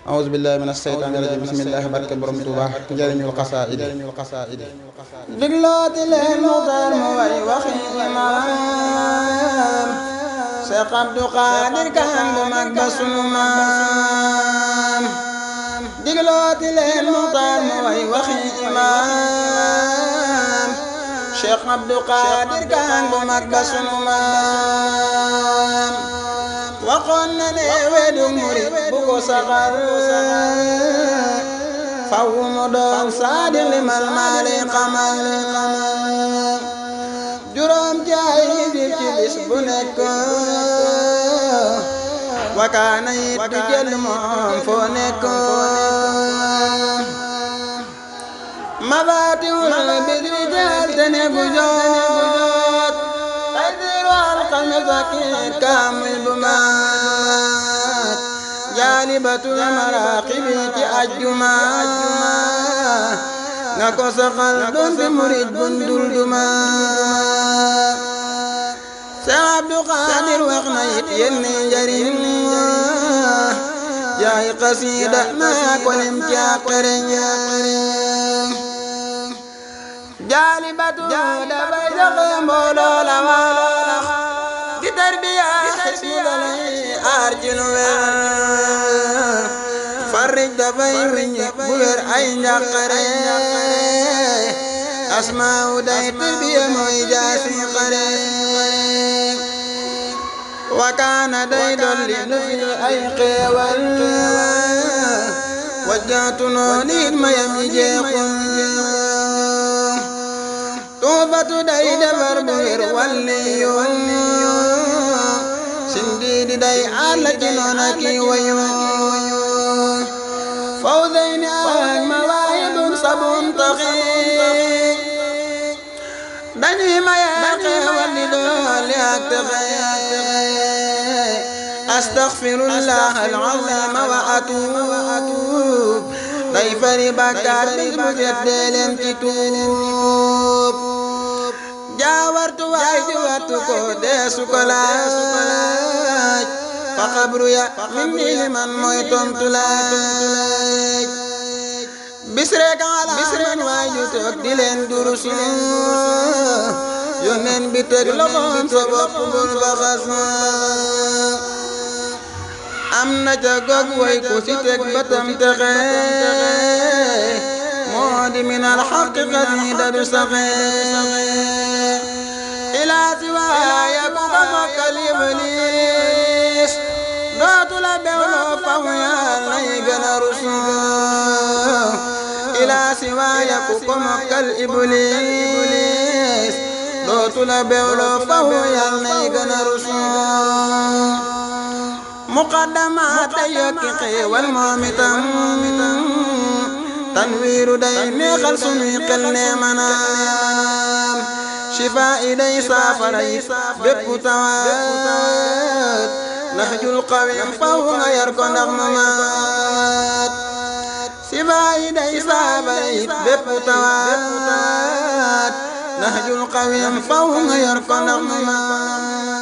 أعوذ بالله من الشيطان الرجيم بسم الله barke borom Tuuba njariñul xasaayid diglooti leen muxtaar mu way waxi imaam Seex Abdu Xaadir Kan bu mag ba sunu maam diglooti leen muxtaar mu way waxi imaam Seex Abdu Xaadir Kan bu mag ba sunu maam waxoon na ne wedu murit bu ko saxal faw mu doon saadi limal maali xamal juróom jaay nit ci bis bu nekk wakaana yit du jël moom foo nekk mafaatihul bisri jël te ne bu jot ay diiru alxames ak kaamil bu maat jaalibatul maraaqibi ci ajjuma nga ko saxal doon fi murid bun dul duma Seex Abdu Xaadir wax na it yenn njariñ jaay xasiida naa ko lim ci àqereñ jaalibatu dafay joxe mbooloo la wax di tarbiya xisbu dalay aar ci lu wér farrij dafay wiññi bu wér ay njàqare asmaaw day tarbiya mooy jaasi xare wakaana day dolli nu fi ay xeewal wajjaatu noo nit mayam yi jeexul tuubatu day defar bu wér walli yoon sindiidi day àlla ci noona ki wayu fawzayni ak mawaahibun sabun taxi dañuy maye xeewal di dooli ak texe astaghfirullah al-azim wa atuub day fari bàkkaar bis bu set dee leen ci tuub jaawartu waay di wattu ko deesu ko laaj fa xabru ya min ni liman mooy tontu laaj bis rek man waay ju toog di leen durus yónneen bi teg loxoom sa bopp bul ba xas am na ca gog way ku ci teg batam texe moo di min al xaqiqat yi dadu saxe ilaa si waaya bu ko mokkal iblis dootu la bewloo faw Yàlla yi gën a rusu ilaa si waaya ku ko mokkal iblis dootu la bewloo faw Yàlla yi gën a rusu muqaddamaat day yokki xéewal moom itam tanwiiru day neexal sunuy xel ne manaam shifaa yi day saafara yi bépp tawaat nahjul qawim faw nga yar ko ndax mu maat shifaa yi day saafara yi bépp tawaat nahjul qawim faw nga yar ko ndax mu maat